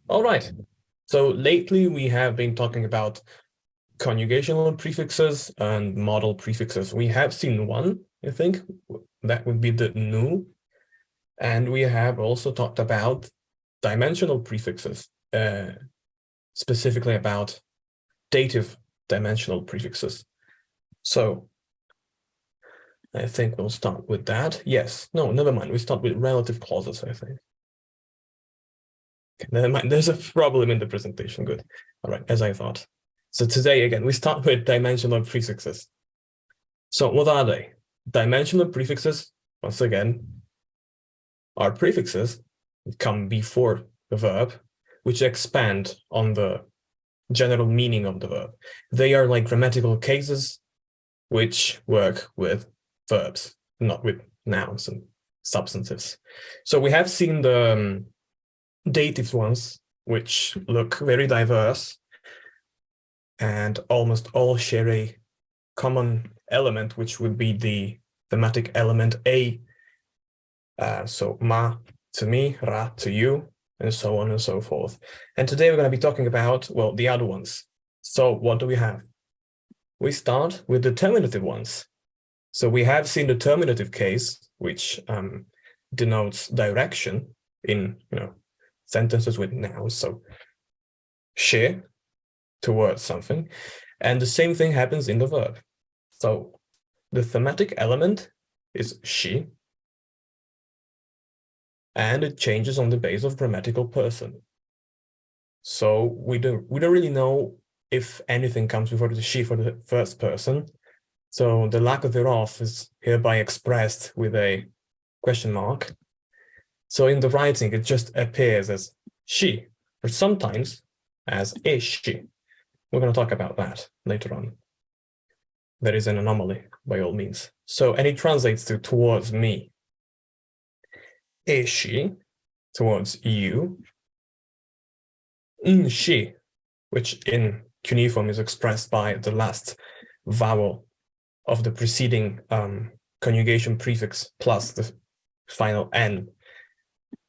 All right. So lately we have been talking about conjugational prefixes and modal prefixes. We have seen one, I think, that would be the nu. And we have also talked about dimensional prefixes, specifically about dative dimensional prefixes. So I think we'll start with that. Yes, no, never mind. We start with relative clauses, I think. Okay, never mind. There's a problem in the presentation. Good. All right, as I thought. So today, again, we start with dimensional prefixes. So what are they? Dimensional prefixes, once again, are prefixes that come before the verb, which expand on the general meaning of the verb. They are like grammatical cases which work with verbs, not with nouns and substantives. So we have seen the dative ones, which look very diverse and almost all share a common element, which would be the thematic element A. So ma to me, ra to you, and so on and so forth. And today we're going to be talking about, well, the other ones. So what do we have? We start with the terminative ones. So we have seen the terminative case, which denotes direction in sentences with nouns. So she towards something. And the same thing happens in the verb. So the thematic element is she, and it changes on the basis of grammatical person. So we don't really know if anything comes before the she for the first person. So the lack thereof is hereby expressed with a question mark. So in the writing, it just appears as she, or sometimes as a she. We're going to talk about that later on. There is an anomaly, by all means. So, and it translates to towards me. She, towards you. She, which in cuneiform is expressed by the last vowel of the preceding conjugation prefix plus the final n,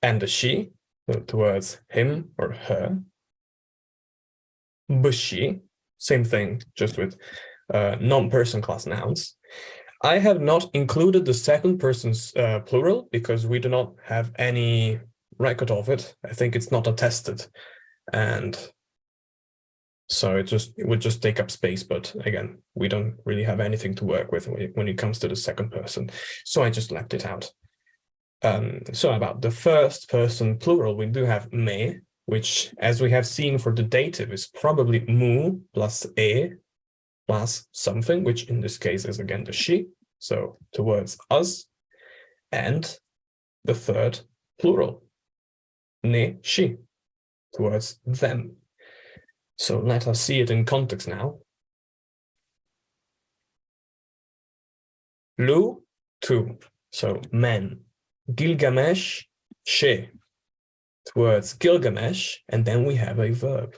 and the she, towards him or her. Bushi, same thing, just with non-person class nouns. I have not included the second person's plural because we do not have any record of it. I think it's not attested. And so it would just take up space. But again, we don't really have anything to work with when it comes to the second person. So I just left it out. So about the first person plural, we do have me, which, as we have seen for the dative, is probably mu plus e plus something, which in this case is again the she, so towards us, and the third plural, ne, she, towards them. So let us see it in context now. Lu, two, so men. Gilgamesh, she, towards Gilgamesh, and then we have a verb.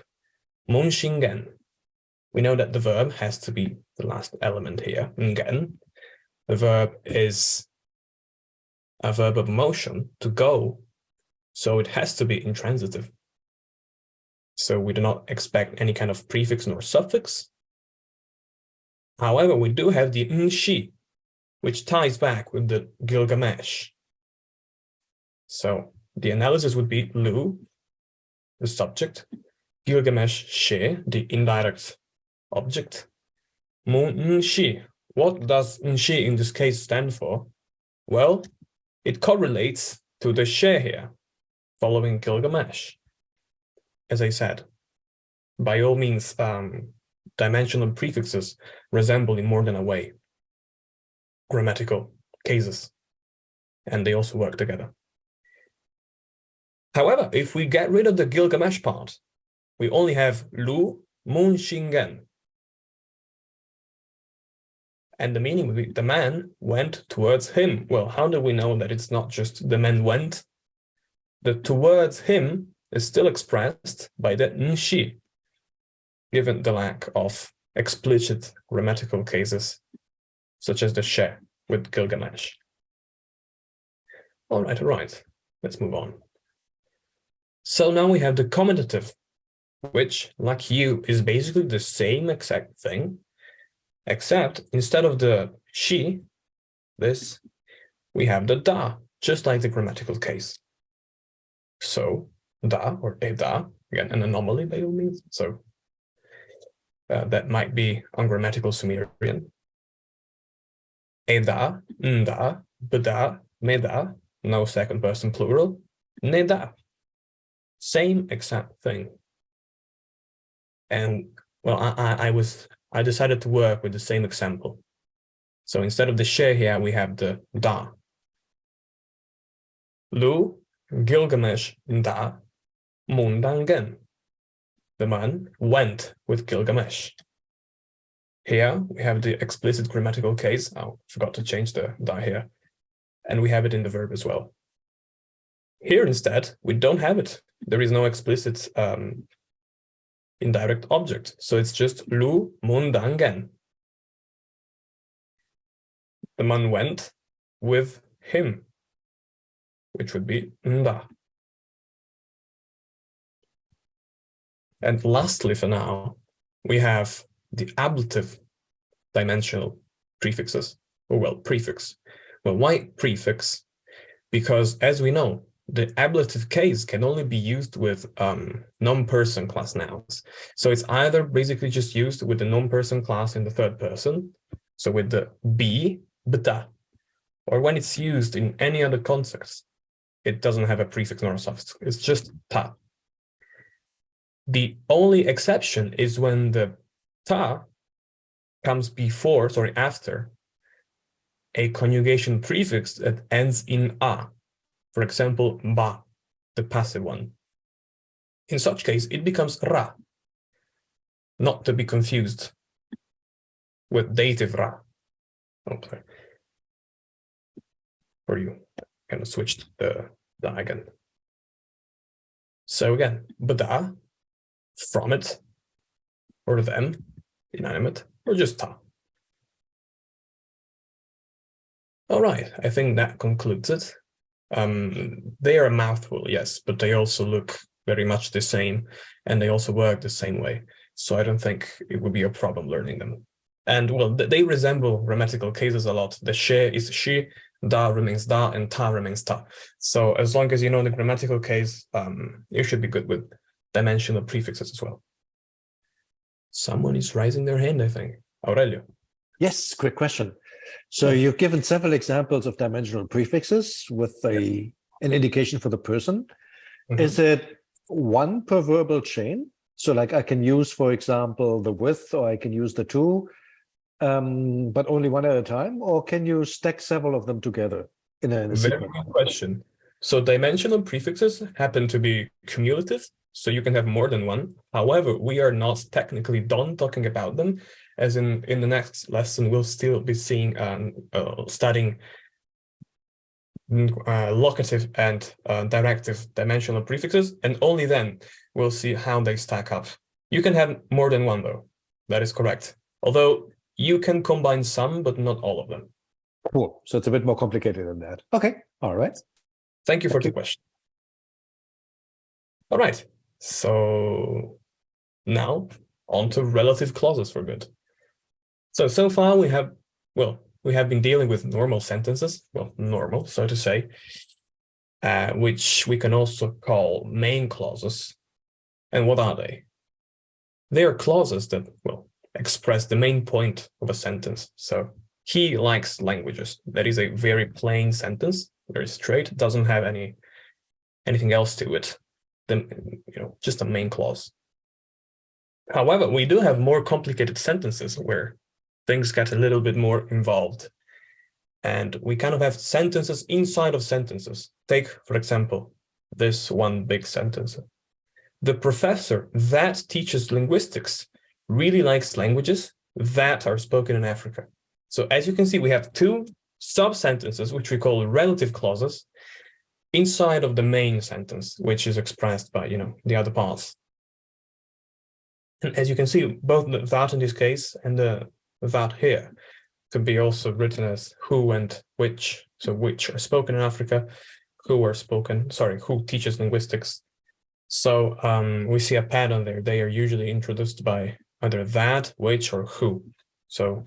Munshingen. We know that the verb has to be the last element here, ngen. The verb is a verb of motion, to go, so it has to be intransitive. So we do not expect any kind of prefix nor suffix. However, we do have the nshi, which ties back with the Gilgamesh. So the analysis would be Lu, the subject, Gilgamesh she, the indirect object. Nshi. What does nshi in this case stand for? Well, it correlates to the she here, following Gilgamesh. As I said, by all means, dimensional prefixes resemble in more than a way grammatical cases, and they also work together. However, if we get rid of the Gilgamesh part, we only have Lu Munshingen. And the meaning would be the man went towards him. Well, how do we know that it's not just the man went? The towards him is still expressed by the nshi, given the lack of explicit grammatical cases, such as the she with Gilgamesh. All right, let's move on. So now we have the commentative, which, like you, is basically the same exact thing, except instead of the she, this, we have the da, just like the grammatical case. So da or da, again, an anomaly by all means. So that might be ungrammatical Sumerian. Eda, nda, beda, meda, no second person plural, neda. Same exact thing. And well, I decided to work with the same example. So instead of the she here, we have the da. Lu, Gilgamesh, da, mundangen. The man went with Gilgamesh. Here we have the explicit grammatical case. Oh, forgot to change the da here. And we have it in the verb as well. Here instead, we don't have it. There is no explicit indirect object. So it's just lu mundangen. The man went with him, which would be nda. And lastly, for now, we have the ablative dimensional prefixes, or well, prefix. Well, why prefix? Because as we know, the ablative case can only be used with non-person class nouns. So it's either basically just used with the non-person class in the third person, so with the be, beta, or when it's used in any other context, it doesn't have a prefix nor a suffix. It's just ta. The only exception is when the ta comes before, after a conjugation prefix that ends in a. For example, ba, the passive one. In such case, it becomes ra, not to be confused with dative ra. Oh, sorry. For you, kind of switched the again. So again, bada, from it, or them, inanimate, or just ta. All right, I think that concludes it. They are a mouthful, yes, but they also look very much the same, and they also work the same way. So I don't think it would be a problem learning them. And well, they resemble grammatical cases a lot. The she is she, da remains da, and ta remains ta. So as long as you know the grammatical case, you should be good with dimensional prefixes as well. Someone is raising their hand, I think. Aurelio. Yes, quick question. So you've given several examples of dimensional prefixes with an indication for the person. Mm-hmm. Is it one per verbal chain? So like I can use, for example, the with, or I can use the to, but only one at a time? Or can you stack several of them together in a Very good question. So dimensional prefixes happen to be cumulative, so you can have more than one. However, we are not technically done talking about them, as in the next lesson, we'll still be seeing, studying locative and directive dimensional prefixes, and only then we'll see how they stack up. You can have more than one, though. That is correct. Although you can combine some, but not all of them. Cool. So it's a bit more complicated than that. Okay. All right. Thank you for the question. All right. So now on to relative clauses for good. So far we have been dealing with normal sentences, normal, so to say, which we can also call main clauses. And what are they? They are clauses that, express the main point of a sentence. So he likes languages. That is a very plain sentence, very straight, doesn't have anything else to it than, just a main clause. However, we do have more complicated sentences where things get a little bit more involved. And we kind of have sentences inside of sentences. Take, for example, this one big sentence. The professor that teaches linguistics really likes languages that are spoken in Africa. So as you can see, we have two sub-sentences, which we call relative clauses, inside of the main sentence, which is expressed by, the other parts. And as you can see, both the that in this case and the that here could be also written as who and which. So which are spoken in Africa, who teaches linguistics. So we see a pattern there. They are usually introduced by either that, which, or who. So,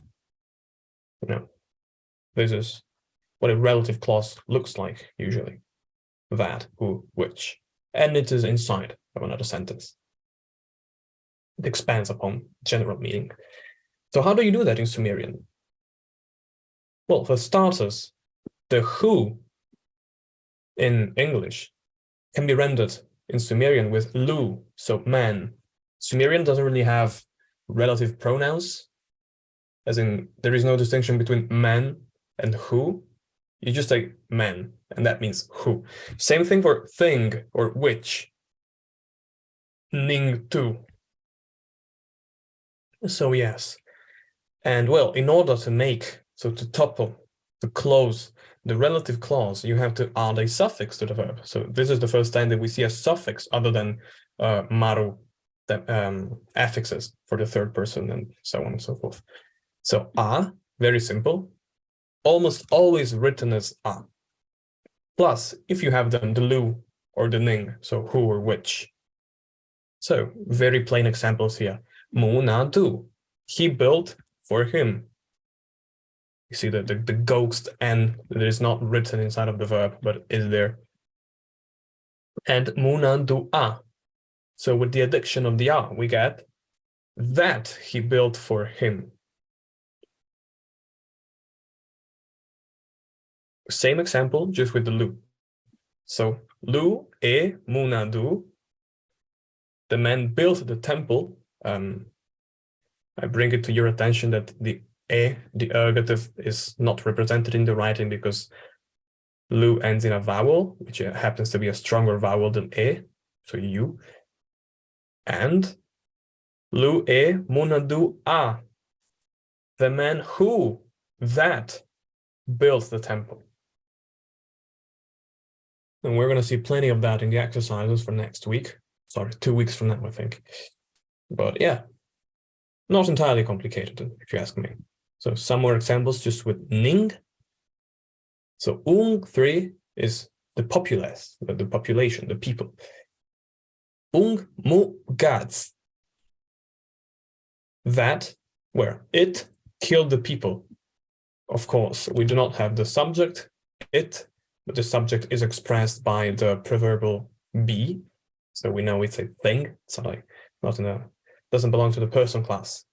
this is what a relative clause looks like usually. That, who, which. And it is inside of another sentence. It expands upon general meaning. So how do you do that in Sumerian? Well, for starters, the who in English can be rendered in Sumerian with lu, so man. Sumerian doesn't really have relative pronouns, as in there is no distinction between man and who. You just say man, and that means who. Same thing for thing or which. Ning tu. So yes. And well, in order to make, so to topple, to close the relative clause, you have to add a suffix to the verb. So this is the first time that we see a suffix other than maru, the affixes for the third person and so on and so forth. So a, very simple, almost always written as a. Plus, if you have the lu or the ning, so who or which. So very plain examples here. Mu na du, he built for him. You see that the ghost N that is not written inside of the verb, but is there. And mu na du a. So with the addition of the a, we get that he built for him. Same example, just with the lu. So lu e mu na du. The man built the temple. I bring it to your attention that the ergative is not represented in the writing because lu ends in a vowel, which happens to be a stronger vowel than e, so u. And lu e munadu a, the man who, that, built the temple. And we're going to see plenty of that in the exercises for next week. Sorry, 2 weeks from now, I think. But yeah, not entirely complicated, if you ask me. So some more examples just with ning. So 3 is the populace, the population, the people. Mu gads. That, where it killed the people. Of course, we do not have the subject, it, but the subject is expressed by the proverbial be. So we know it's a thing. It's like not in a, doesn't belong to the person class.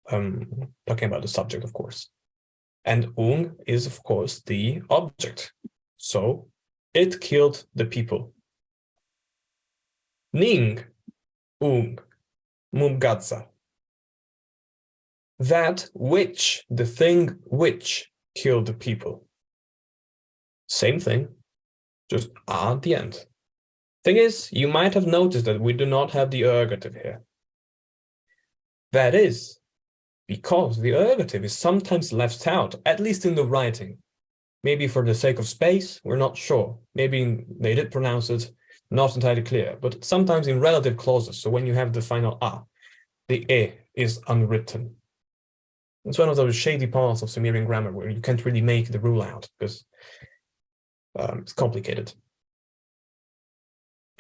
Talking about the subject, of course. And is, of course, the object. So it killed the people. Ning, mumgadza. That which, the thing which killed the people. Same thing, just at the end. Thing is, you might have noticed that we do not have the ergative here. That is because the ergative is sometimes left out, at least in the writing. Maybe for the sake of space, we're not sure. Maybe they did pronounce it, not entirely clear, but sometimes in relative clauses. So when you have the final a, the e is unwritten. It's one of those shady parts of Sumerian grammar where you can't really make the rule out because it's complicated.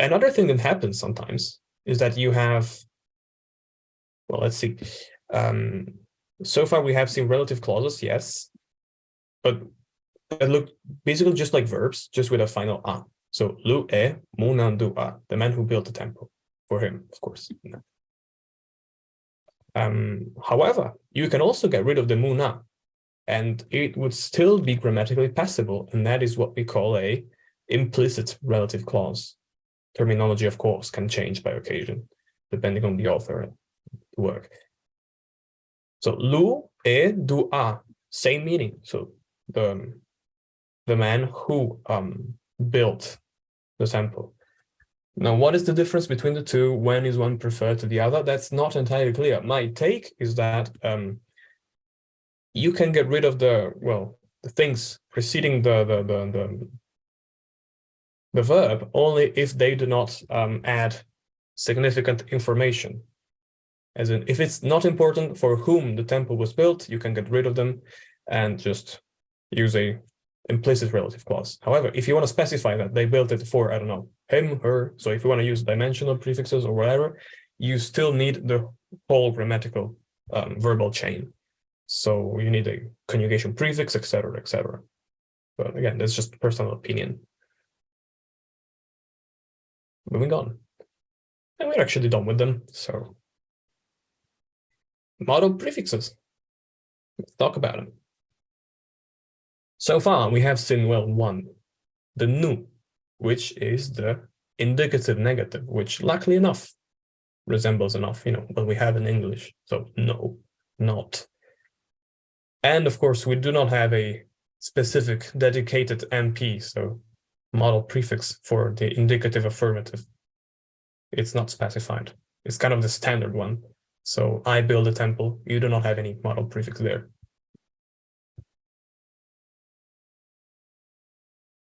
Another thing that happens sometimes is that you have, well, let's see. So far we have seen relative clauses, yes, but it look basically just like verbs, just with a final a. So lu e munandu a, the man who built the temple for him, of course. However, you can also get rid of the muna, and it would still be grammatically passable, and that is what we call a implicit relative clause. Terminology, of course, can change by occasion, depending on the author and the work. So lu e du a, same meaning. So the man who built the temple. Now, what is the difference between the two? When is one preferred to the other? That's not entirely clear. My take is that you can get rid of the things preceding the verb only if they do not add significant information. As in, if it's not important for whom the temple was built, you can get rid of them and just use a implicit relative clause. However, if you want to specify that they built it for, I don't know, him, her, so if you want to use dimensional prefixes or whatever, you still need the whole grammatical verbal chain. So you need a conjugation prefix, etc., etc. But again, that's just personal opinion. Moving on. And we're actually done with them, so modal prefixes. Let's talk about them. So far, we have seen, well, one, the nu, which is the indicative negative, which luckily enough resembles enough, what we have in English. So no, not. And of course, we do not have a specific dedicated MP, so modal prefix for the indicative affirmative. It's not specified. It's kind of the standard one. So I build a temple, you do not have any modal prefix there.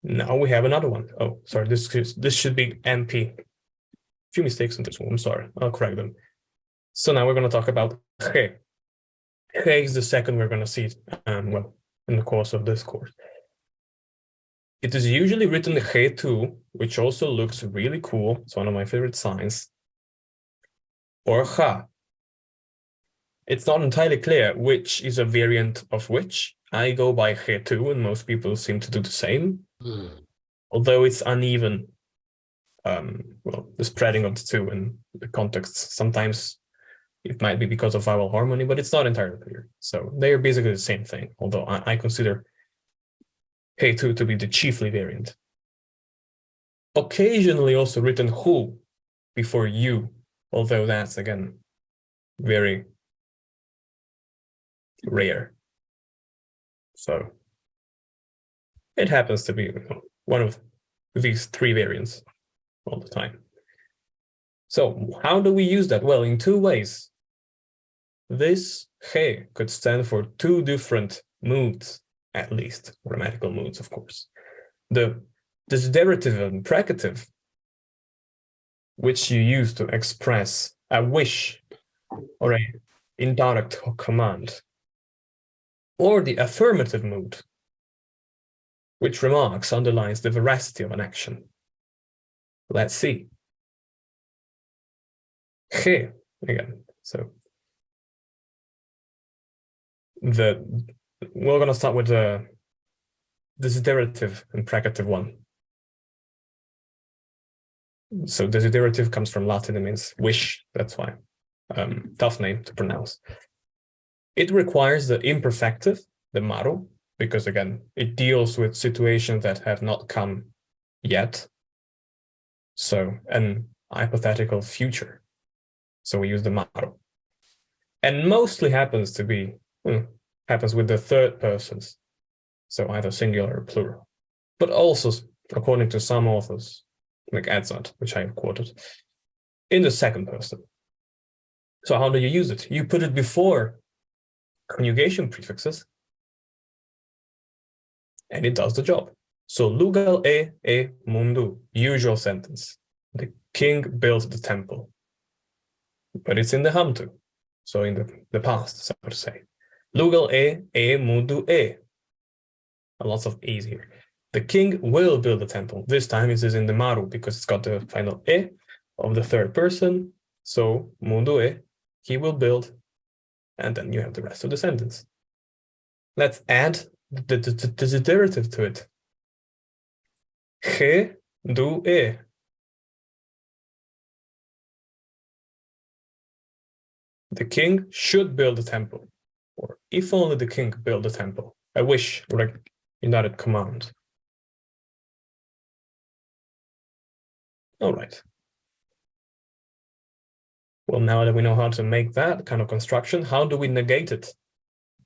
Now we have another one. Oh, sorry, this should be MP. A few mistakes in this one, I'm sorry, I'll correct them. So now we're going to talk about he. He is the second we're going to see, well, in the course of this course. It is usually written he too, which also looks really cool. It's one of my favorite signs. Or ha. It's not entirely clear which is a variant of which. I go by he too, and most people seem to do the same. Although it's uneven, well, the spreading of the two in the context. Sometimes it might be because of vowel harmony, but it's not entirely clear. So they are basically the same thing, although I consider he too to be the chiefly variant. Occasionally also written who before you, although that's, again, very rare. So it happens to be one of these three variants all the time. So how do we use that? Well, in two ways. This he could stand for two different moods, at least, grammatical moods, of course. The desiderative and precative, which you use to express a wish or an indirect command, or the affirmative mood, which remarks, underlines the veracity of an action. Let's see. He, again, so we're going to start with the desiderative and precative one. So desiderative comes from Latin, it means wish, that's why. Tough name to pronounce. It requires the imperfective, the modal, because again, it deals with situations that have not come yet. So an hypothetical future. So we use the modal. And mostly happens with the third persons. So either singular or plural. But also, according to some authors, like Edzard, which I have quoted, in the second person. So how do you use it? You put it before conjugation prefixes, and it does the job. So lugal e mundu, usual sentence. The king built the temple. But it's in the hamtu, so in the past, so to say. Lugal e mundu e. Lots of e's here. The king will build the temple. This time it is in the maru because it's got the final e of the third person. So mundu e, he will build, and then you have the rest of the sentence. Let's add the desiderative to it. He do e. The king should build a temple, or if only the king build a temple. A wish, or an indirect command. All right. Well, now that we know how to make that kind of construction, how do we negate it?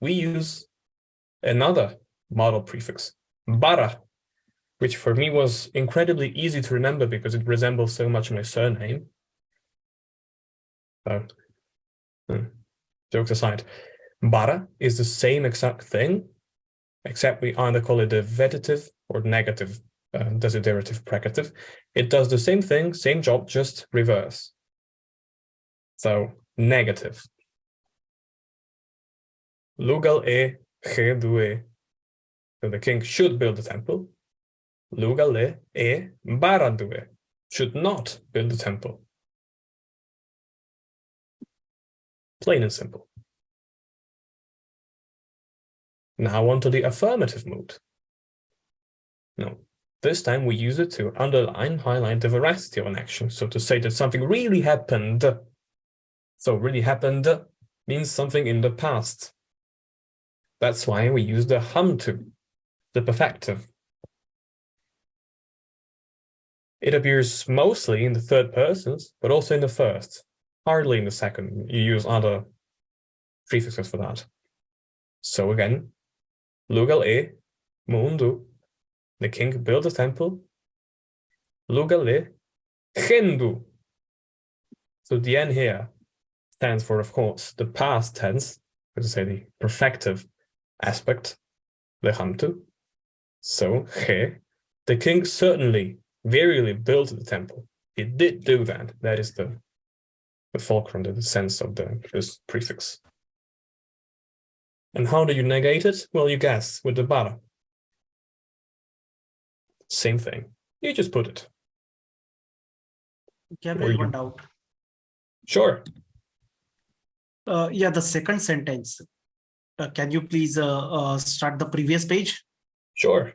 We use another modal prefix, bara, which for me was incredibly easy to remember because it resembles so much my surname. So, jokes aside, bara is the same exact thing, except we either call it the vetitive or negative desiderative precative. It does the same thing, same job, just reverse. So, negative. Lugal e, he du e. So the king should build the temple. Lugale e baradue should not build the temple. Plain and simple. Now on to the affirmative mood. No, this time we use it to underline, highlight the veracity of an action. So to say that something really happened. So really happened means something in the past. That's why we use the hamtu, the perfective. It appears mostly in the third persons, but also in the first. Hardly in the second. You use other prefixes for that. So again, lugal e mundu, the king built a temple. Lugal e gendu. So the N here stands for, of course, the past tense, let's say the perfective aspect, the hamtu. So he, the king certainly, verily built the temple. He did do that. That is the fulcrum, the sense of this prefix. And how do you negate it? Well, you guess, with the bara. Same thing. You just put it. Gabriel, one doubt. Sure. Yeah, the second sentence. Can you please start the previous page? Sure.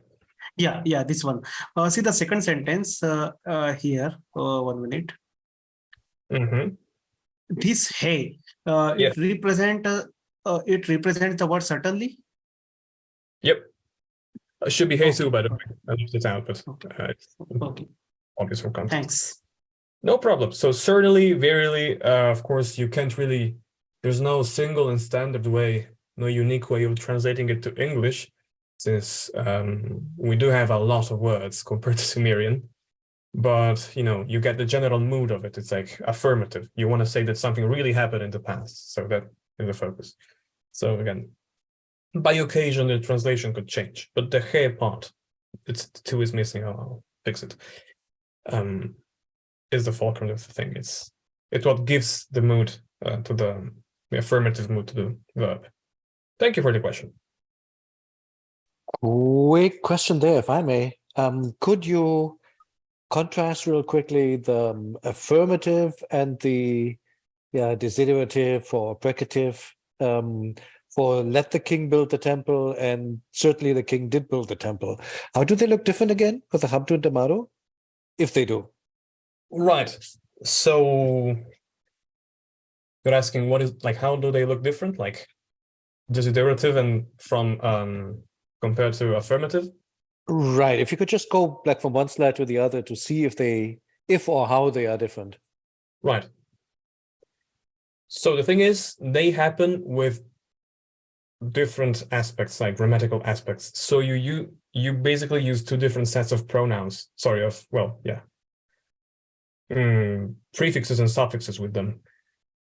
Yeah, this one. See the second sentence here. 1 minute. Mm-hmm. This hey, Yes. it represents the word certainly. Yep. It should be Jesus, Okay. by the way. I left it out, but it's Okay. obvious from context. Thanks. No problem. So certainly, verily, of course, you can't really, there's no single and standard way, no unique way of translating it to English, since we do have a lot of words compared to Sumerian. But, you know, you get the general mood of it. It's like affirmative. You want to say that something really happened in the past. So that is the focus. So again, by occasion, the translation could change. But the he part, it's the two is missing. I'll fix it. Is the fulcrum of the thing. It's what gives the mood to the affirmative mood to the verb. Thank you for the question. Quick question there, if I may. Could you contrast real quickly the affirmative and the desiderative or precative for let the king build the temple and certainly the king did build the temple? How do they look different again for the hamtu and the modal, if they do? Right. So you're asking what is like how do they look different? Like desiderative and from compared to affirmative? Right. If you could just go like from one slide to the other to see if or how they are different. Right. So the thing is, they happen with different aspects, like grammatical aspects. So you basically use two different sets of pronouns. Sorry, prefixes and suffixes with them.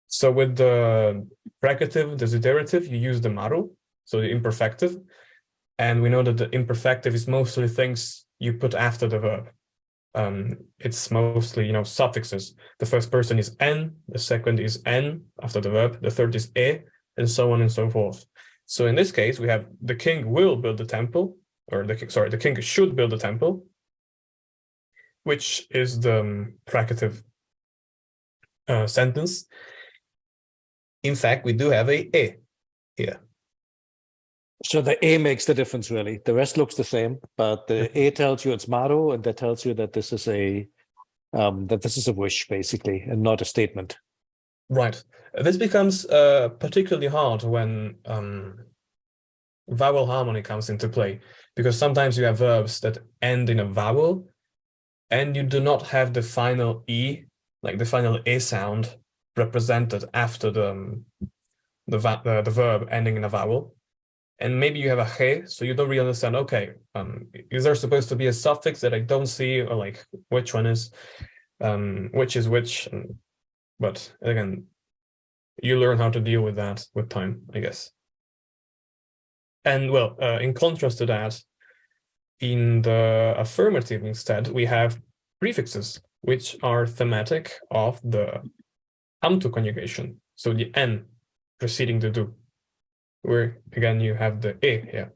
So with the precative, desiderative, you use the maru, so the imperfective. And we know that the imperfective is mostly things you put after the verb. It's mostly, suffixes. The first person is en, the second is en after the verb, the third is e, and so on and so forth. So in this case, we have the king will build the temple, or the king should build the temple, which is the precative sentence. In fact, we do have a e here. So the A makes the difference, really. The rest looks the same, but the A tells you it's motto, and that tells you that this is a wish, basically, and not a statement. Right. This becomes particularly hard when vowel harmony comes into play, because sometimes you have verbs that end in a vowel, and you do not have the final E, like the final A sound, represented after the verb ending in a vowel. And maybe you have a he, so you don't really understand, okay, is there supposed to be a suffix that I don't see, or like which one is which? But again, you learn how to deal with that with time, I guess. And well, in contrast to that, in the affirmative instead, we have prefixes, which are thematic of the hamtu conjugation. So the n preceding the do, where again you have the e here.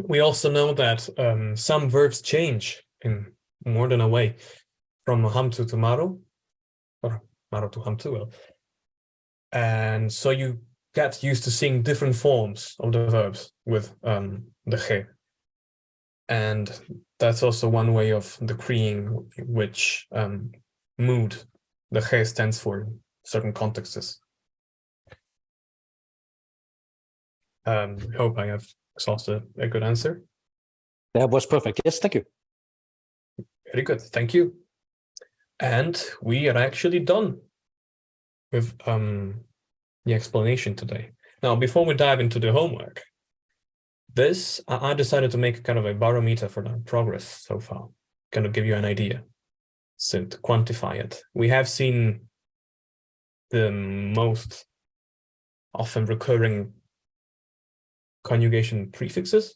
We also know that some verbs change in more than a way, from hamtu to maru, or maru to hamtu. Well. And so you get used to seeing different forms of the verbs with the he. And that's also one way of decreeing which mood the he stands for in certain contexts. Hope I have exhausted a good answer. That was perfect. Yes, thank you. Very good, thank you. And we are actually done with the explanation today. Now, before we dive into the homework, I decided to make kind of a barometer for the progress so far, kind of give you an idea, so to quantify it. We have seen the most often recurring conjugation prefixes,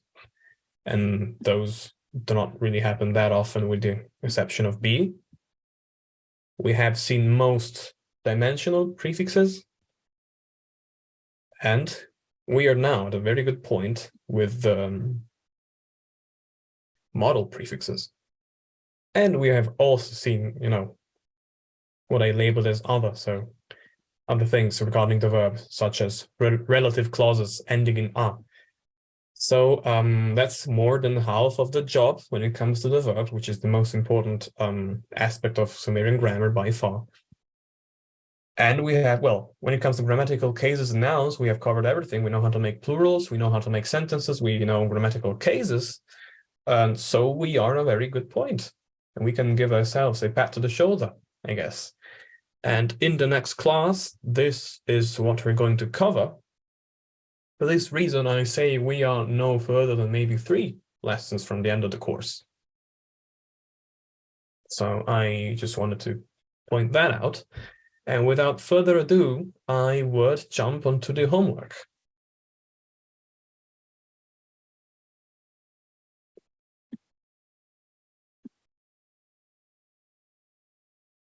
and those do not really happen that often with the exception of be. We have seen most dimensional prefixes, and we are now at a very good point with the modal prefixes. And we have also seen, what I labeled as other, so other things regarding the verb, such as relative clauses ending in a. So that's more than half of the job when it comes to the verb, which is the most important aspect of Sumerian grammar by far. And we have, well, when it comes to grammatical cases and nouns, we have covered everything. We know how to make plurals, we know how to make sentences, we know grammatical cases. And so we are at a very good point. And we can give ourselves a pat to the shoulder, I guess. And in the next class, this is what we're going to cover. For this reason, I say we are no further than maybe 3 lessons from the end of the course. So I just wanted to point that out. And without further ado, I would jump onto the homework.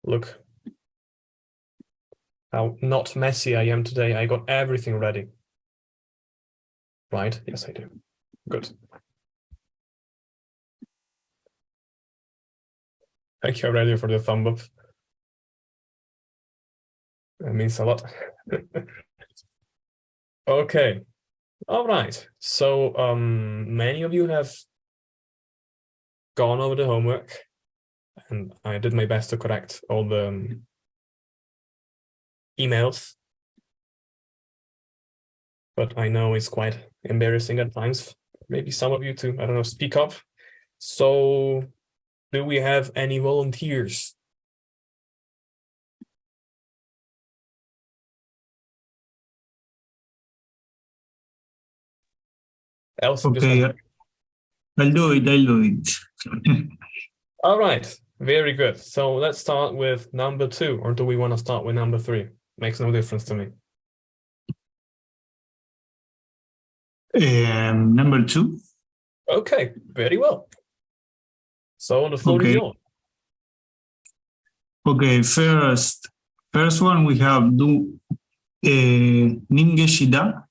Look how not messy I am today. I got everything ready. Right? Yes, I do. Good. Thank you already for the thumb up. That means a lot. Okay. All right. So many of you have gone over the homework, and I did my best to correct all the emails. But I know it's quite embarrassing at times. Maybe some of you to, I don't know, speak up. So do we have any volunteers? Else, Okay, I'll do it. All right, very good. So let's start with number 2, or do we want to start with number 3? Makes no difference to me. Number 2. Okay, very well. So the floor is Okay. yours. Okay, first one we have Ninge Shida.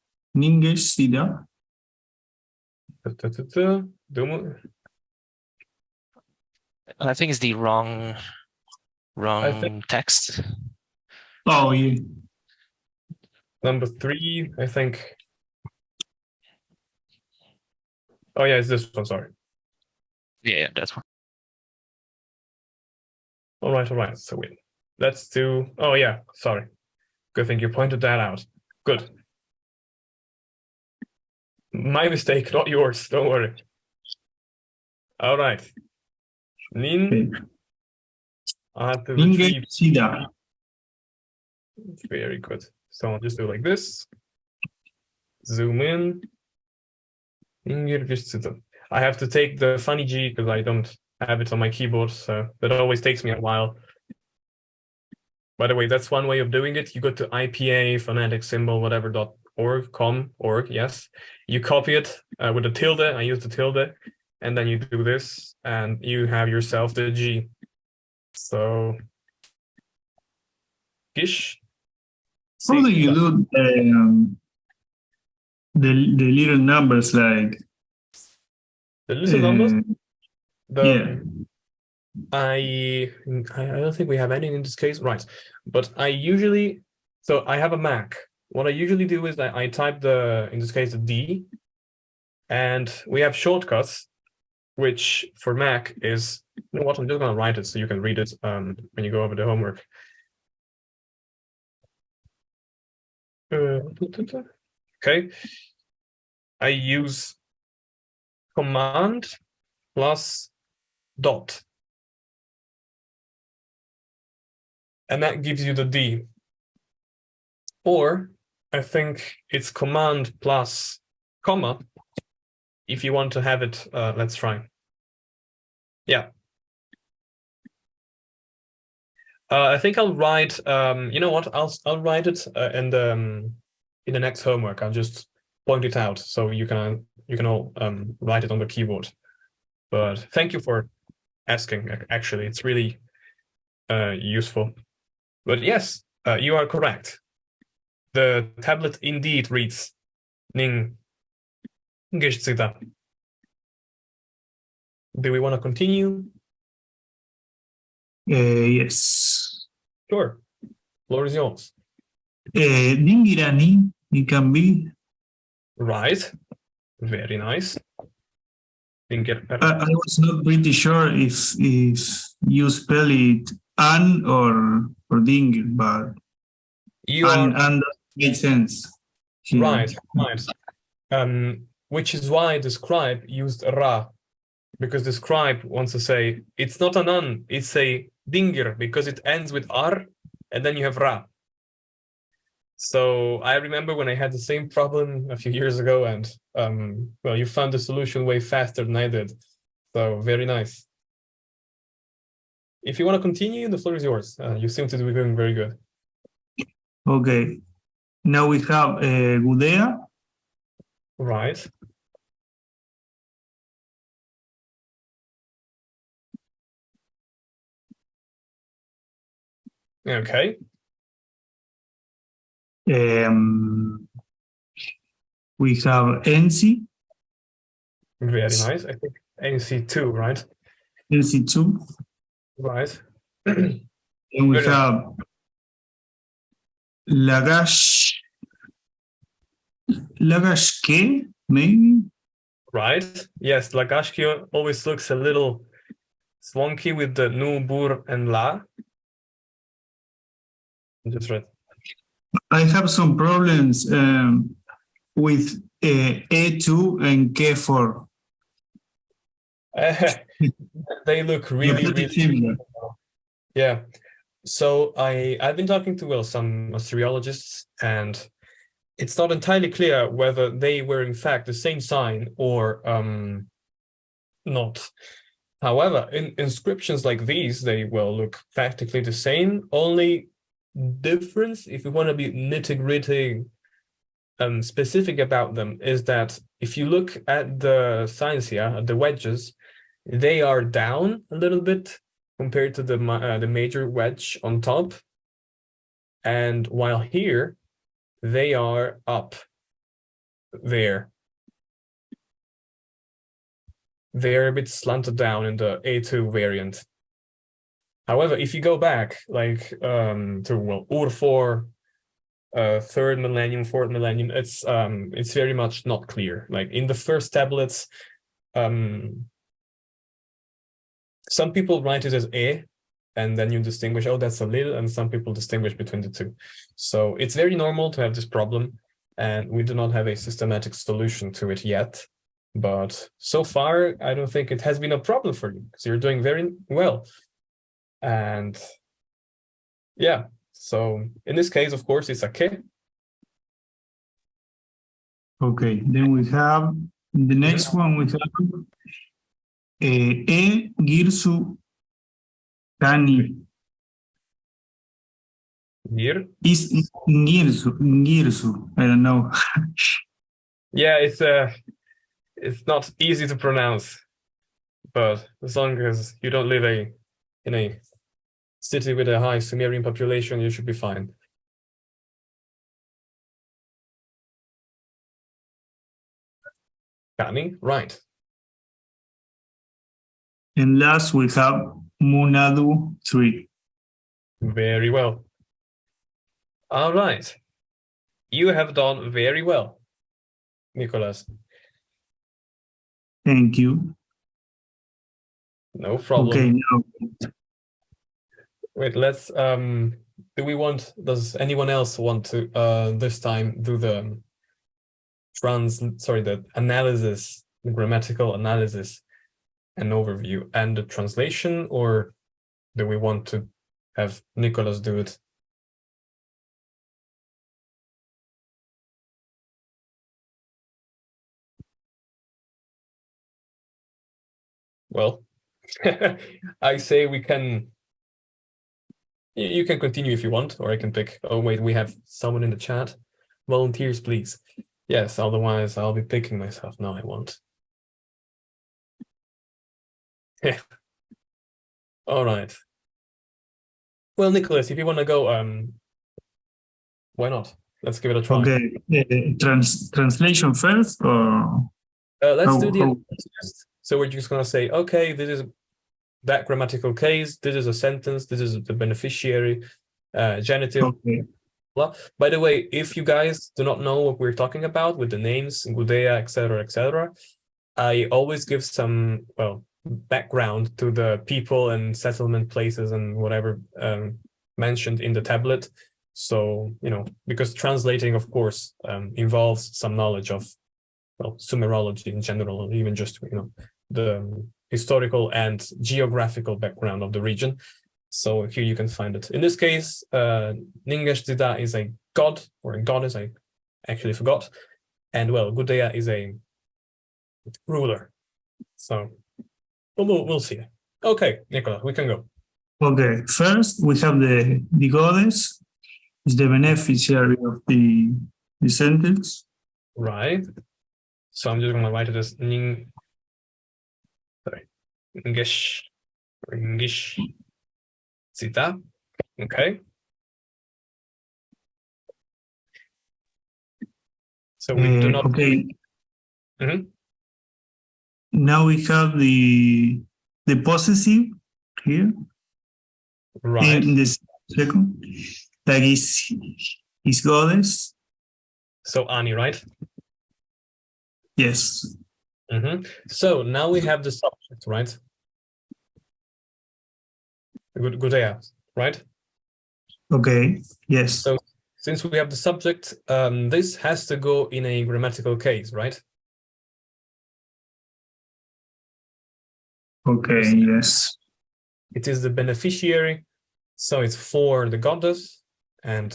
I think it's the wrong text. Oh, yeah. Number 3, I think. Oh yeah, it's this one, sorry. Yeah, that's one. All right. So wait, let's do, oh yeah, sorry. Good thing you pointed that out. Good. My mistake, not yours, don't worry. All right. Nin, I have to Ninge retrieve. Shida. Very good. So I'll just do like this. Zoom in. I have to take the funny G because I don't have it on my keyboard, so that always takes me a while. By the way, that's one way of doing it. You go to IPA, phonetic symbol, whatever.org, yes. You copy it with a tilde. I use the tilde. And then you do this, and you have yourself the G. So, gish. How do you do the little numbers like The little numbers, yeah. I don't think we have any in this case, right? But I usually, so I have a Mac. What I usually do is I type in this case, the D, and we have shortcuts, which for Mac is, you know what, I'm just gonna write it so you can read it when you go over the homework. Okay, I use command plus dot, and that gives you the D. Or I think it's command plus comma if you want to have it. Let's try. Yeah. I think I'll write. You know what? I'll write it in the next homework. I'll just point it out so you can all write it on the keyboard. But thank you for asking. Actually, it's really useful. But yes, you are correct. The tablet indeed reads Ning Geshtsida. Do we want to continue? Yes. Sure. Floor is yours. Dingirani, it can be. Right. Very nice. I was not pretty sure if you spell it an or dingir, but You are and that makes sense. right. Which is why the scribe used ra, because the scribe wants to say it's not an an, it's a dingir, because it ends with r, and then you have ra. So I remember when I had the same problem a few years ago, and well, you found the solution way faster than I did. So very nice. If you want to continue, the floor is yours. You seem to be doing very good. Okay. Now we have Gudea. Right. Okay. We have NC. Very nice. I think NC2, right? NC2. Right. And we Very nice. have Lagashke, maybe? Right. Yes, Lagashkio always looks a little swonky with the nu, bur, and la. That's right. I have some problems with A2 and K4. They look They're really, pretty really similar. yeah. So I've been talking to some Assyriologists, and it's not entirely clear whether they were in fact the same sign or not. However, in inscriptions like these, they will look practically the same. Only difference, if you want to be nitty-gritty specific about them, is that if you look at the signs here, at the wedges, they are down a little bit compared to the major wedge on top. And while here, they are up there. They're a bit slanted down in the A2 variant. However, if you go back, like to well, Ur-4, 3rd millennium, 4th millennium, it's very much not clear. Like in the first tablets, some people write it as E, and then you distinguish, oh, that's a little, and some people distinguish between the two. So it's very normal to have this problem, and we do not have a systematic solution to it yet. But so far, I don't think it has been a problem for you, because you're doing very well. And yeah, so in this case, of course, it's a K. Okay, then we have the next one. We have E Girsu Kani. Here. Is Girsu. I don't know. Yeah, it's not easy to pronounce, but as long as you don't live in a city with a high Sumerian population, you should be fine. Kani, right. And last we have Munadu 3. Very well. All right. You have done very well, Nicholas. Thank you. No problem. Okay, now Wait, let's does anyone else want to this time do the the analysis, the grammatical analysis and overview and the translation, or do we want to have Nicholas do it? Well, I say we can. You can continue if you want, or I can pick. Oh wait, we have someone in the chat. Volunteers, please. Yes, otherwise I'll be picking myself. No, I won't. Yeah. All right. Well, Nicholas, if you want to go, why not? Let's give it a try. okay. Translation first, or Let's do the how- analysis first. So we're just gonna say, okay, this is that grammatical case. This is a sentence. This is the beneficiary, genitive. okay. Blah. By the way, if you guys do not know what we're talking about with the names, Gudea, etc., I always give some background to the people and settlement places and whatever mentioned in the tablet. So, because translating, of course, involves some knowledge of Sumerology in general, even just the historical and geographical background of the region. So here you can find it. In this case, Ningesh is a god or a goddess. I actually forgot. And Gudea is a ruler. So we'll see. Okay, Nicola, we can go. Okay, first we have the goddess is the beneficiary of the sentence. Right. So I'm just gonna write it as Ningesh or Ningish Zita. Okay. So we do not. Okay. Mhm. Now we have the possessive here Right. in the second, that is his goddess. So Ani, right? Yes. So now we have the subject, right? Gudea, right? Okay. Yes. So since we have the subject, this has to go in a grammatical case, right? Okay. Yes. It is the beneficiary, so it's for the goddess, and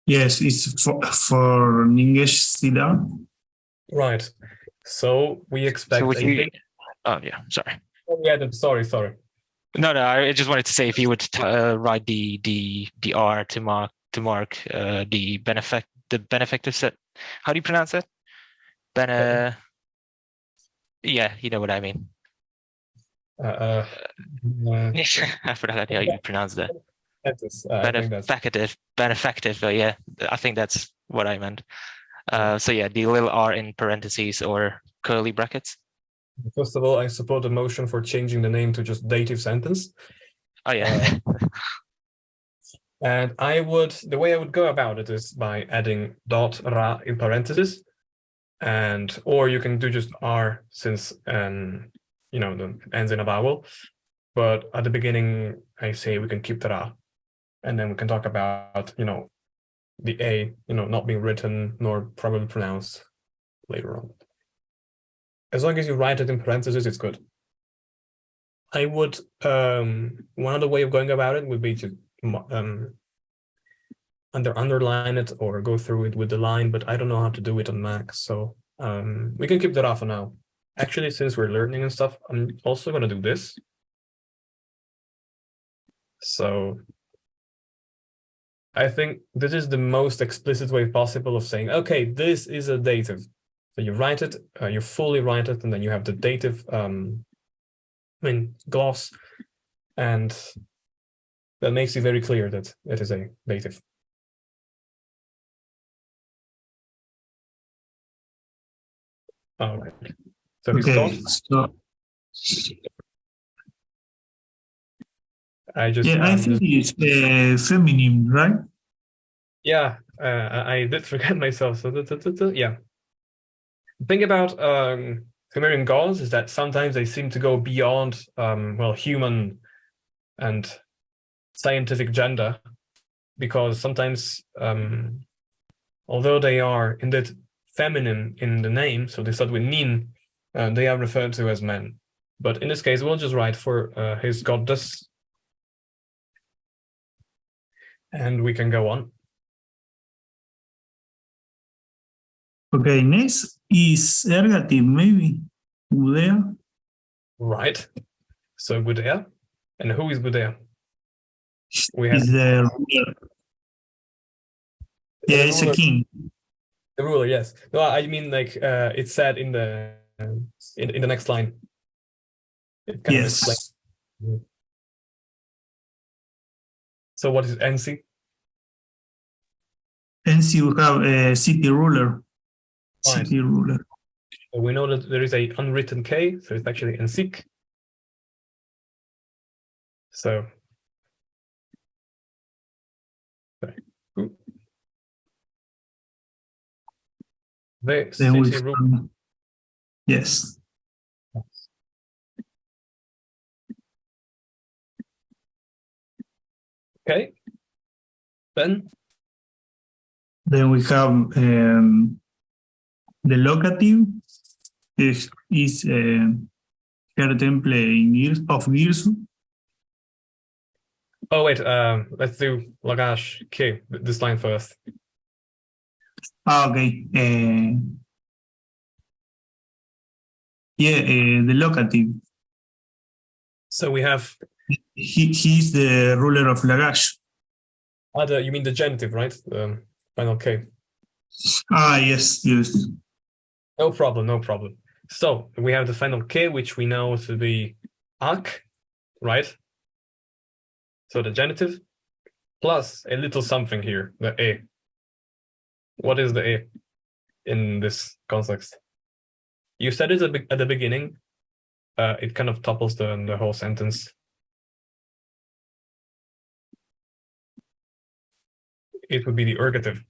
yes, it's for Ningesh Sida. right. So we expect So would a you? big. Oh yeah, sorry. Oh, yeah, sorry. No, I just wanted to say if you would write the R to mark the benefactor set. How do you pronounce it? Yeah, you know what I mean. Uh, I forgot how you pronounce that. I think that's Benefactive. Yeah, I think that's what I meant. So yeah, the little R in parentheses or curly brackets. First of all, I support the motion for changing the name to just dative sentence. Oh yeah. And the way I would go about it is by adding dot ra in parentheses, or you can do just R since the ends in a vowel. But at the beginning, I say we can keep the ra, and then we can talk about the A not being written nor probably pronounced later on. As long as you write it in parentheses, it's good. I would one other way of going about it would be to underline it or go through it with the line, but I don't know how to do it on Mac, so we can keep that off for now. Actually, since we're learning and stuff, I'm also going to do this. So I think this is the most explicit way possible of saying, okay, this is a dative. So you write it, you fully write it, and then you have the dative gloss, and that makes it very clear that it is a dative. All right. So Okay. So I just Yeah, I think it's feminine, right? yeah, I did forget myself. So yeah. The thing about Sumerian gods is that sometimes they seem to go beyond well, human and scientific gender, because sometimes although they are indeed feminine in the name, so they start with nin, they are referred to as men. But in this case, we'll just write for his goddess, and we can go on. Okay, next is ergative, maybe. Udea. Right. So Gudea. And who is Gudea? We have Is the ruler. Yeah, it's a king. The ruler, yes. No, I mean like it's said in the in the next line. It kind of explains. Yes. So what is NC? Hence you have a city ruler. Fine. City ruler. So we know that there is a unwritten K, so it's actually NSIC. So the Then we city ruler. yes. Okay. Then Then we have the locative is her temple of Girsu. oh wait, let's do Lagash K, this line first. Ah, okay. Yeah, the locative. So we have He's the ruler of Lagash. other, you mean the genitive, right? Final K. Ah, yes, yes. No problem, no problem. So we have the final K, which we know to be ak, right? So the genitive plus a little something here, the a. What is the a in this context? You said it at the beginning. It kind of topples the whole sentence. It would be the ergative.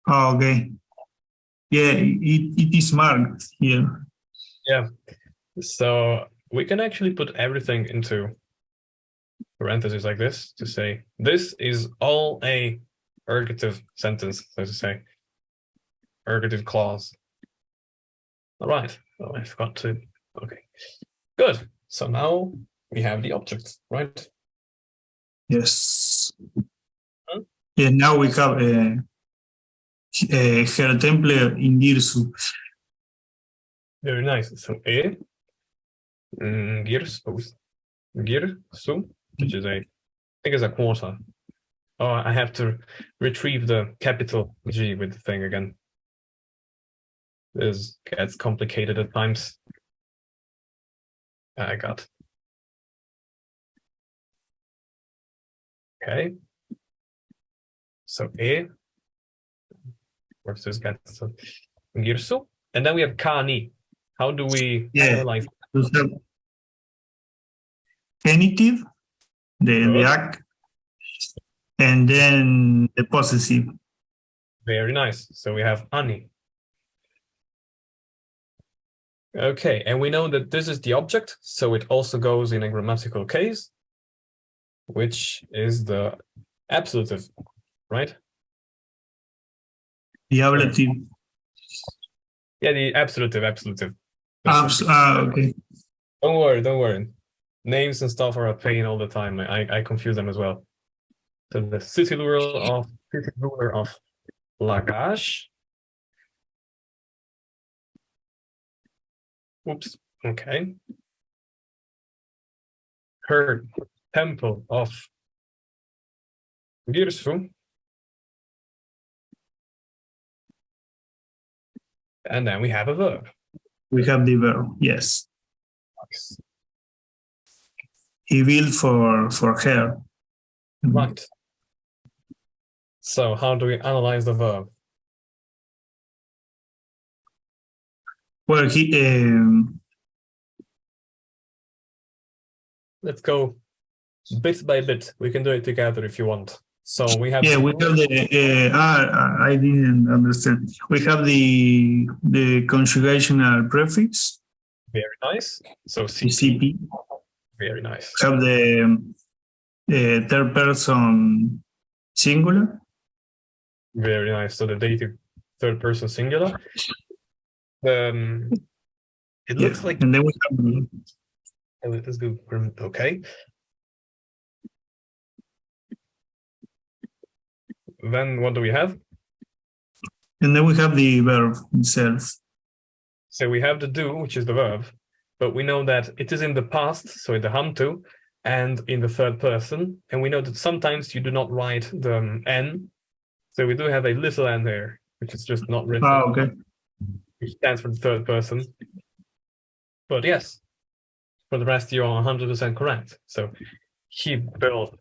Ah, okay. Yeah, it is marked here. Yeah. So we can actually put everything into parentheses like this to say this is all a ergative sentence, so to say. Ergative clause. All right. Oh, I forgot to. Okay. Good. So now we have the object, right? Yes. Huh? Yeah, now we have her temple in Girsu. Very nice. So a girsu, which is I think is a quarter. Oh, I have to retrieve the capital G with the thing again. This gets complicated at times. I got. Okay. So A versus gets girsu. And then we have kani. How do we analyze? We have genitive, the act, and then the possessive. Very nice. So we have ani. Okay, and we know that this is the object, so it also goes in a grammatical case, which is the absolutive, right? The ablative. Yeah, the absolutive. Okay. Don't worry. Names and stuff are a pain all the time. I confuse them as well. So the city ruler of Lagash. Oops. Okay. Her temple of Girsu. And then we have a verb. We have the verb, yes. He built for her. Right. So how do we analyze the verb? Well, let's go bit by bit. We can do it together if you want. So we have Yeah, we have the. I didn't understand. We have the conjugational prefix, very nice. So the CP, CP. very nice. We have the third person singular. Very nice. So the dative third person singular. It looks like And then we have let's go. Okay. Then what do we have? the verb itself. So we have the do, which is the verb, but we know that it is in the past, so in the ham to, and in the third person. And we know that sometimes you do not write the n. So we do have a little n there, which is just not written. Okay. Which stands for the third person. But yes, for the rest, you're 100% correct. So he built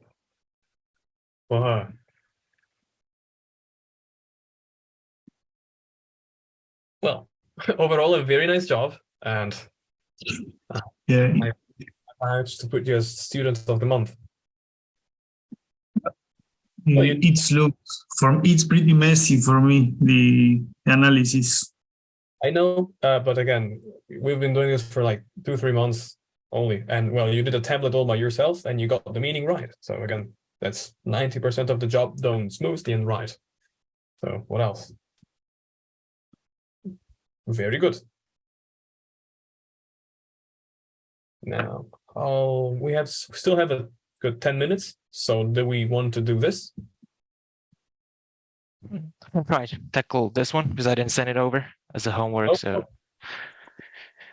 for her. Well, overall, a very nice job. And Yeah. I managed to put you as student of the month. Well, It's pretty messy for me, the analysis. I know, but again, we've been doing this for like 2-3 months only. And well, you did a tablet all by yourself and you got the meaning right. So again, that's 90% of the job done smoothly and right. So what else? Very good. Now, we still have a good 10 minutes. So do we want to do this? Right, tackle this one because I didn't send it over as a homework. Oh, So,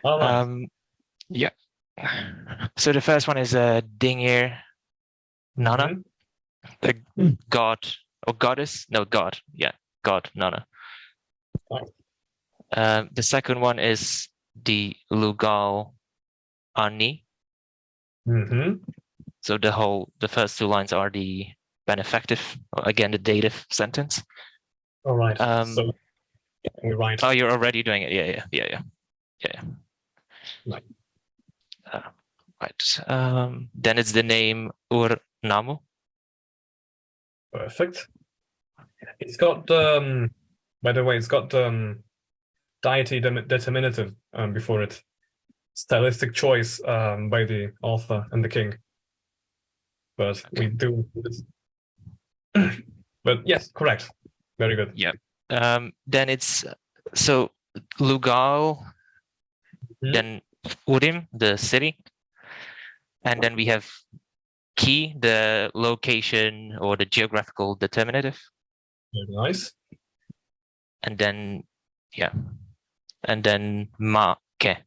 all right. yeah. So the first one is Dingir Nana, Mhm. the god or goddess. No, god. Yeah, god Nana. Fine. The second one is the Lugal Ani. Mhm. So the first two lines are the benefactive, again the dative sentence. All right. So we write. Oh, you're already doing it. Yeah. Right. Right. Then it's the name Ur-Namu. Perfect. It's got by the way, it's got deity determinative before it. Stylistic choice by the author and the king. But we do this. But yes, correct. Very good. Yeah. Then it's so Lugal, then Urim, the city, and then we have Ki, the location or the geographical determinative. Very nice. And then Ma-ke,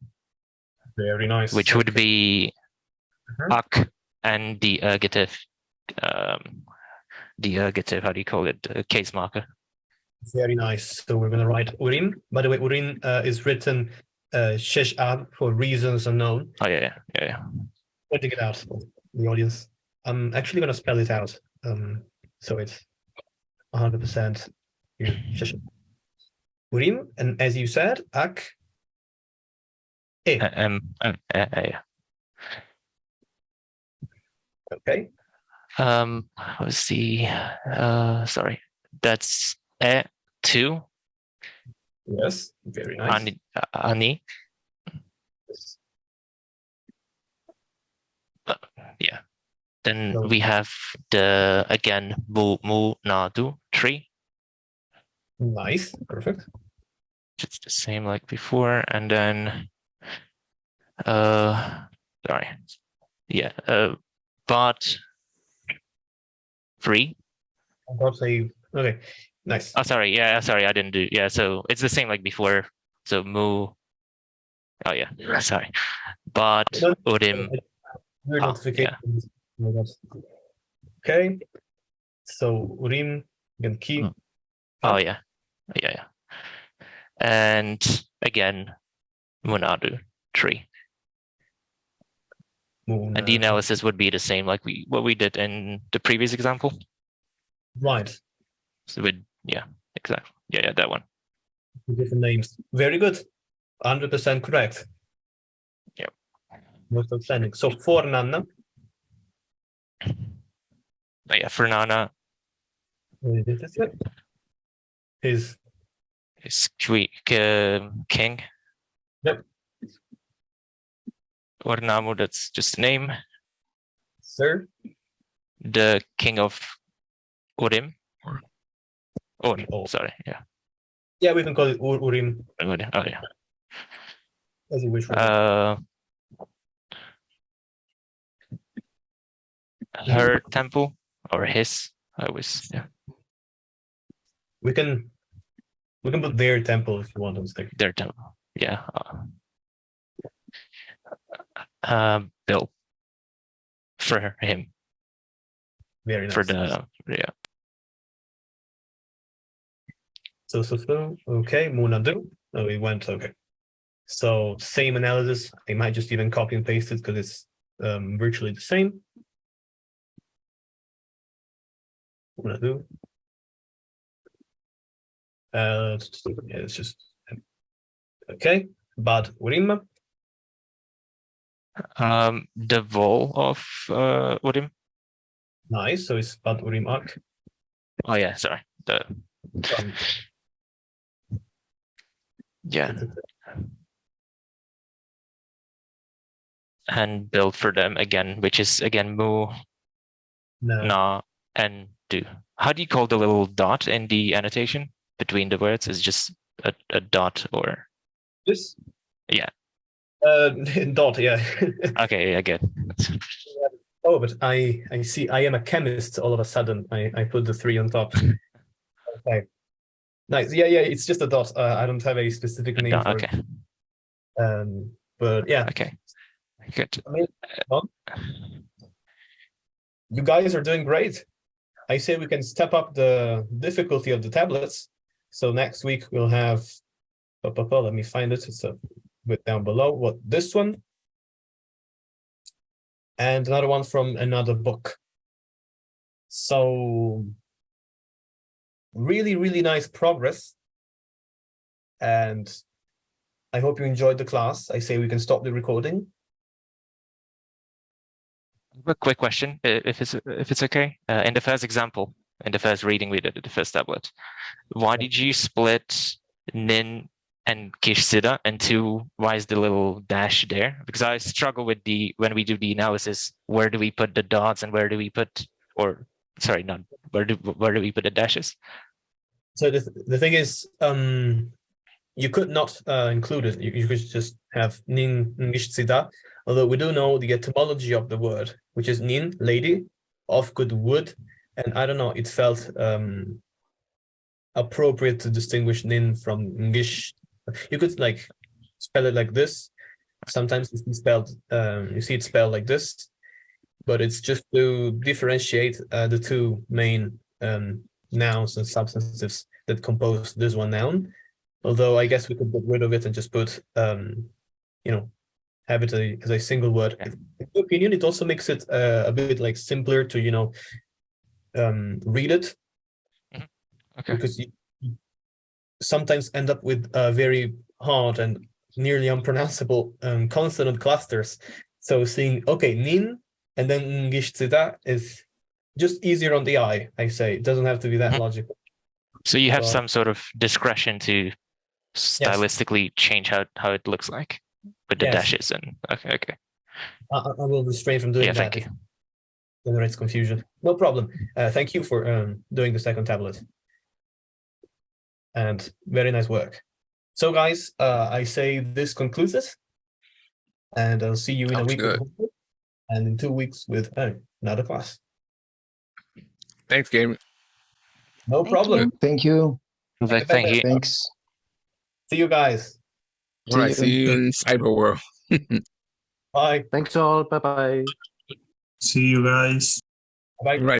Very nice. which would be Ak and the ergative, how do you call it? The case marker. Very nice. So we're going to write Urim. By the way, Urim is written Shesh Ab for reasons unknown. Oh, yeah. Pointing it out for the audience. I'm actually going to spell it out. So it's 100% Shesh Ab. Urim, and as you said, Ak. Yeah. Okay. Let's see. Sorry. That's E2. Yes, very nice. Ani. Yes. Yeah. Then we have the again Mu Nadu tree. Nice, perfect. It's the same like before, and then sorry. Yeah, but 3. I'll say okay. Nice. Oh, sorry. Yeah, sorry, I didn't do. Yeah, so it's the same like before. So Mu. Oh yeah, sorry. But Urim. Notifications. Okay. So Urim and Ki. Oh yeah. And again, Munadu tree. And the analysis would be the same like what we did in the previous example. Right. So exactly. Yeah, that one. Different names. Very good. 100% correct. Yep. Most outstanding. So for Nana, But yeah, for Nana His is king. Yep. Or Namu, that's just a name. sir. The king of Urim. Oh, Oh. sorry. Yeah. Yeah, we can call it Urim Urim. Oh, yeah. as you wish. Robert. Her temple or his. I always, yeah. We can put their temple if you want to stick. Their temple. Yeah. Bill. For him. Very nice. For the, yeah. So okay, Munadu. Oh, it went okay. So same analysis. I might just even copy and paste it because it's virtually the same. Munadu. Yeah, it's just okay. But Urim. The wall of Urim. Nice. So it's Bad Urim Ak. Oh yeah, sorry. The yeah. And build for them again, which is again Mu, No. Na, and Do. How do you call the little dot in the annotation between the words? Is just a dot or This. yeah. Dot. Yeah. Okay, I get. Oh, but I see. I am a chemist. All of a sudden, I put the 3 on top. Okay. Nice. Yeah. It's just a dot. I don't have a specific name Dot, for okay. it. But yeah. Okay. Good. I mean, you guys are doing great. I say we can step up the difficulty of the tablets. So next week we'll have. Let me find it. It's a bit down below. What this one? And another one from another book. So really, really nice progress. And I hope you enjoyed the class. I say we can stop the recording. A quick question, if it's okay. In the first example, in the first reading we did, the first tablet, why did you split Nin and Kishsida into? Why is the little dash there? Because I struggle with when we do the analysis, where do we put the dots and where do we put, or sorry, not where do we put the dashes? So the thing is, you could not include it. You could just have Nin Kishsida. Although we do know the etymology of the word, which is Nin, lady, of good wood, and I don't know, it felt appropriate to distinguish Nin from Ngish. You could like spell it like this. Sometimes it's spelled, you see it spelled like this, but it's just to differentiate the 2 main nouns and substantives that compose this one noun. Although I guess we could get rid of it and just put, have it as a single word. In my opinion, it also makes it a bit like simpler to, read it. Okay. Because you sometimes end up with very hard and nearly unpronounceable consonant clusters. So seeing, okay, Nin and then Ngishtzida is just easier on the eye, I say. It doesn't have to be that logical. So you have some sort of discretion to stylistically change how it looks like with the dashes and okay. I will refrain from doing that. Thank you. Generates confusion. No problem. Thank you for doing the second tablet. And very nice work. So guys, I say this concludes it. And I'll see you in a week and in 2 weeks with another class. Thanks, Game. No problem. Thank you. Thank you. Thanks. See you guys. All right, see you in cyber world. Bye. Thanks all. Bye bye. See you guys. Bye. Right.